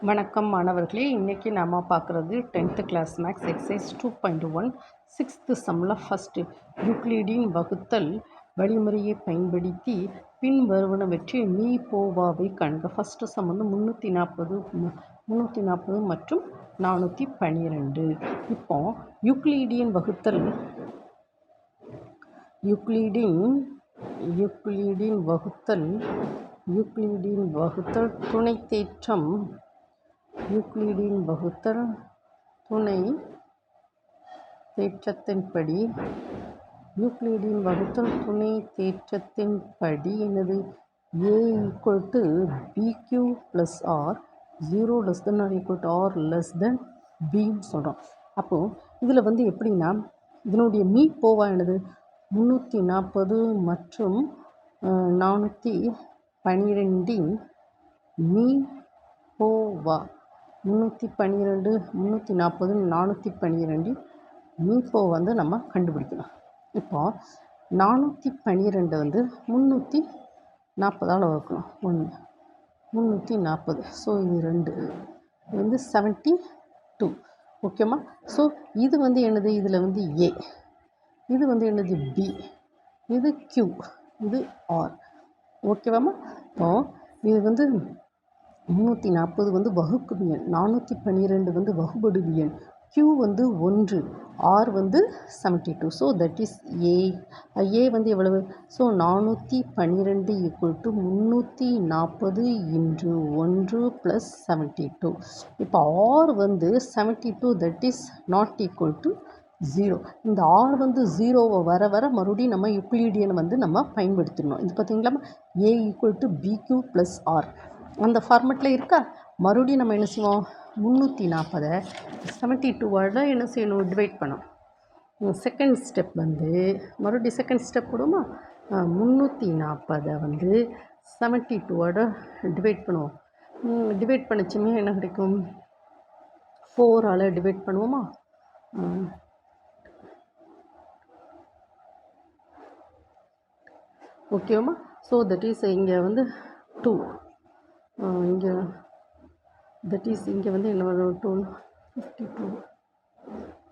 வணக்கம் மாணவர்களே, இன்றைக்கி நாம் பார்க்குறது 10th class maths exercise 2.1 6th சம்மில் ஃபஸ்ட்டு யூக்ளிடின் வகுத்தல் வழிமுறையை பயன்படுத்தி பின்வருவனவற்றை மீ போவாவை காண்க. ஃபஸ்ட்டு சம் வந்து 340 மற்றும் 412. இப்போ யூக்ளிடின் வகுத்தல் துணை தேற்றம் துணை தேற்றத்தின்படி என்னது a = bq + r 0 r b சொல்கிறோம். அப்போது இதில் வந்து எப்படின்னா இதனுடைய மீ போவா என்னது 340 மற்றும் 412 மீ போவா 312 340 412 மீ போ வந்து நம்ம கண்டுபிடிக்கணும். இப்போ 412 வந்து 340ஆல் வகுக்கணும். 340. ஸோ இது 2 இது வந்து 72. ஓகேம்மா. ஸோ இது வந்து என்னது, இதில் வந்து ஏ, இது வந்து என்னது பி, இது கியூ, இது ஆர். ஓகேவாம்மா. இப்போ இது வந்து 340 வந்து வகுக்குவி எண், 412 வந்து வகுபடுவி எண், Q வந்து 1, R வந்து 72. So that is a. ஏ வந்து எவ்வளவு? ஸோ 412 = 340 × 1 + 72. இப்போ R வந்து 72, that is not equal to 0. இந்த R வந்து 0 வர மறுபடியும் நம்ம யூக்ளிடியன் வந்து நம்ம பயன்படுத்தணும். இது பார்த்தீங்களா, A = BQ + R அந்த ஃபார்மெட்டில் இருக்கா. மறுபடியும் நம்ம என்ன செய்வோம், 340 72 என்ன செய்யணும், டிவைட் பண்ணணும். செகண்ட் ஸ்டெப் வந்து மறுபடியும் செகண்ட் ஸ்டெப் போடுவோமா. 340 வந்து 72 டிவைட் பண்ணுவோம். டிவைட் பண்ணிச்சுமே என்ன கிடைக்கும், 4ஆல் டிவைட் பண்ணுவோமா. ஓகேவாம்மா. ஸோ தட் இஸ் இங்கே வந்து 2, இங்கே தட் இஸ் இங்கே வந்து என்ன வரும், 252.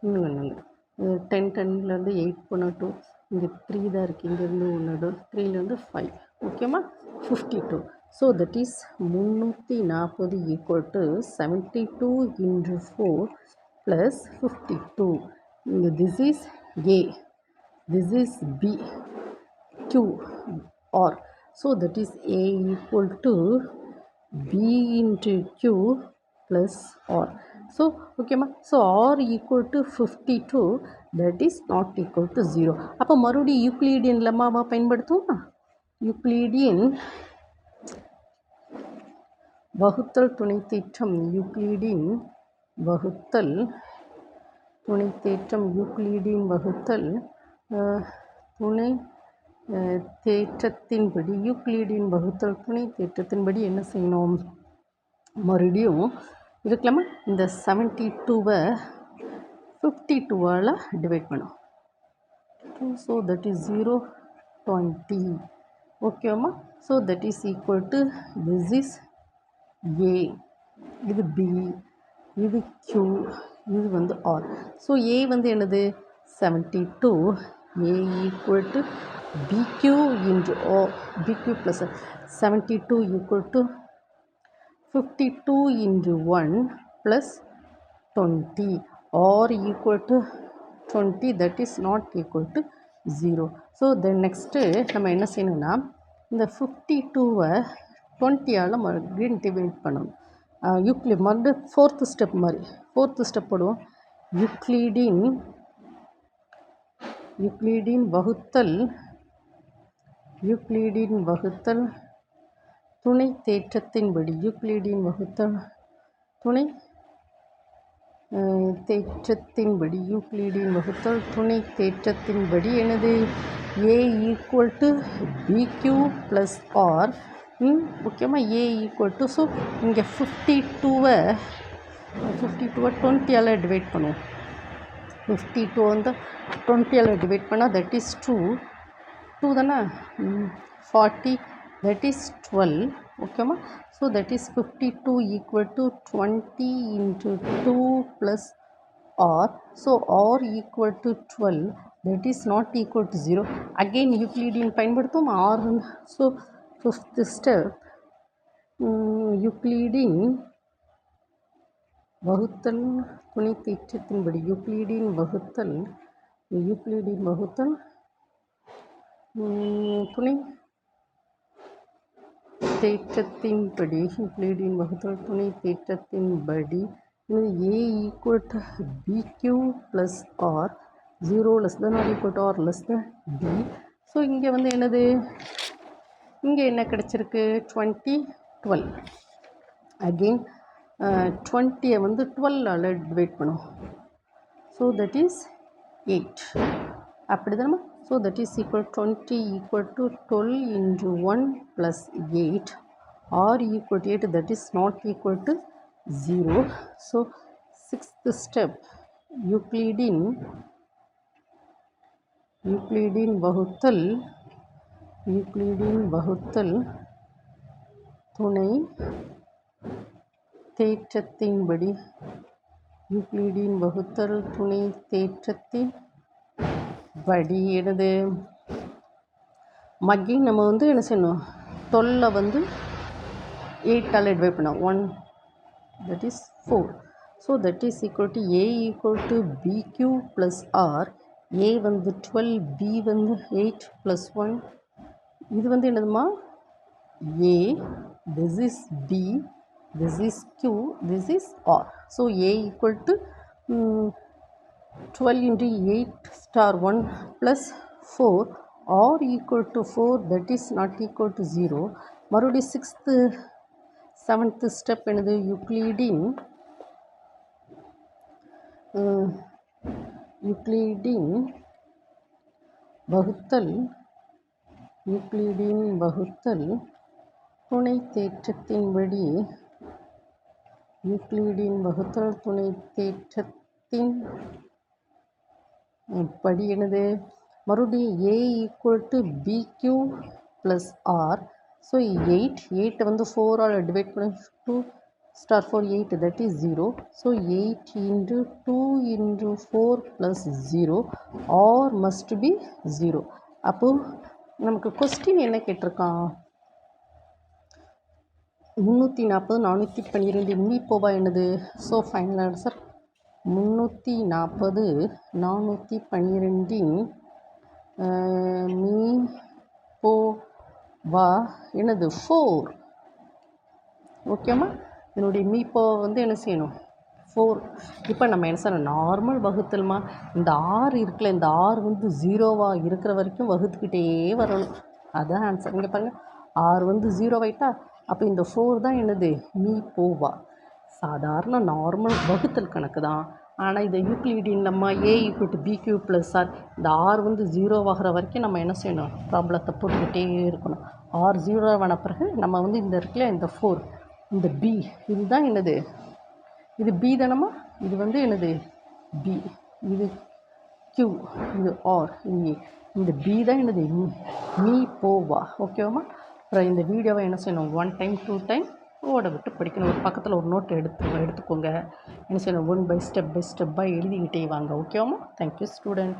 இன்னும் 10 10லேருந்து 8 போனால் 2, இங்கே 3 தான் இருக்குது, இங்கேருந்து 1 3லேருந்து 5. ஓகேம்மா. 52. So that is 340 = 72 × 4 + 52. இங்கே this is A, this is B, Q, R. So that is A = B × Q + R. So ஓகேம்மா. So R = 52, that is not equal to 0. அப்போ மறுபடியும் யூக்ளிடியன் லெம்மாவை பயன்படுத்துவோமா. யூக்ளிடியன் வகுத்தல் துணை தேற்றம் துணை தேற்றத்தின்படி என்ன செய்யணும், மறுபடியும் இருக்கலாமா, இந்த 72வை 52ஆல் டிவைட் பண்ணும். So that is 0 20. ஓகேவாம்மா. So that is equal to this is A, இது பி, இது கியூ, இது வந்து ஆர். ஸோ ஏ வந்து என்னது 72. A = BQ × BQ + 72 = 52 × 1 + 20. R = 20, that is not equal to 0. So then next நம்ம என்ன செய்யணும்னா, இந்த 52வை 20ஆல் மறுபடியும் டிவைட் பண்ணணும். மறுபடியும் ஃபோர்த்து ஸ்டெப் போடுவோம். யூக்ளிடின் வகுத்தல் துணை தேற்றத்தின்படி என்னது A = BQ + R. ஓகேம்மா. A = ஸோ இங்கே 52வை 20ஆல் டிவைட் பண்ணுவோம். 52 வந்து 20ஆல் டிவைட் பண்ணால் தட் இஸ் 2 தானே. 40, தட் இஸ் 12. ஓகேம்மா. So that is 52 equal to 20 into 2 plus r. So r equal to 12, that is not equal to 0. Again Euclidean பயன்படுத்தும் r. So fifth step, Euclidean வகுத்தல் துணை தேற்றத்தின்படி Euclidean வகுத்தல் துணை தேற்றத்தின்படி யூக்ளிடின் வகுத்தல் துணை தேற்றத்தின்படி a equal to bq plus r 0 less than or equal to r less than b. So இங்கே வந்து என்னது, இங்கே என்ன கிடச்சிருக்கு 20 12. அகெயின் 20 வந்து 12ஆல் டிவைட் பண்ணும். ஸோ தட் இஸ் 8 அப்படி தானே. So that is equal 20 equal to 12 into 1 plus 8 r equal to 8, that is not equal to 0. So sixth step, Euclidean வகுத்தல் துணை தேற்றத்தின்படி யூக்ளிடின் வகுத்தல் துணை தேற்றத்தின் படி என்னது, மகின் நம்ம வந்து என்ன செய்யணும், 12 வந்து 8ஆல் டிவைட் பண்ணோம் 1, that is 4. So that is equal to a equal to bq plus r. a வந்து 12, b வந்து 8 plus 1. இது வந்து என்னதுமா a, this is b, this is q, this is r. So a equal to 12 into 8 star 1 plus 4, r equal to 4, that is not equal to 0. மறுபடியும் 6th 7th step என்னது, Euclidean வகுத்தல் துணை தேற்றத்தின்படி என்னது, மறுபடியும் a equal to bq plus r. So 8 வந்து 4ஆல் divide பண்ண 2 star 4 8, that is 0. So 8 into 2 into 4 plus 0, r must be 0. அப்போ நமக்கு கொஸ்டின் என்ன கேட்டிருக்கான், 340 412 மீப்போவா என்னது. ஸோ ஃபைனல் ஆன்சர் 340 412 மீப்போவா என்னது 4. ஓகேம்மா. இதனுடைய மீப்போ வந்து என்ன செய்யணும் 4. இப்போ நம்ம என்ன செய்யணும், நார்மல் வகுத்தல்மா, இந்த r இருக்குல்ல, இந்த r வந்து 0வாக இருக்கிற வரைக்கும் வகுத்துக்கிட்டே வரணும். அதுதான் ஆன்சர். இங்கே பாருங்கள், r வந்து 0 ஆயிட்டா, அப்போ இந்த 4 தான் என்னது மீப்போவா. சாதாரண நார்மல் வகுத்தல் கணக்கு தான். ஆனால் இதை யூக்ளிடின் நம்ம a equal to bq plus r, இந்த r வந்து 0ஆகிற வரைக்கும் நம்ம என்ன செய்யணும், ப்ராப்ளத்தை போட்டுக்கிட்டே இருக்கணும். r 0ஆன பிறகு நம்ம வந்து இந்த இருக்குல்ல, இந்த 4, இந்த b, இதுதான் என்னது, இது b தானம்மா, இது வந்து என்னது b, இது q, இது r, இது இந்த b தான் என்னது மீப்போவா. ஓகேவாம்மா. அப்புறம் இந்த வீடியோவை என்ன செய்யணும், 1 time 2 time ஓட விட்டு படிக்கணும். ஒரு பக்கத்தில் ஒரு நோட் எடுத்துக்கோங்க. என்ன செய்யணும், 1 by step எழுதிக்கிட்டே வாங்க. ஓகேவாம்மா. Thank you student.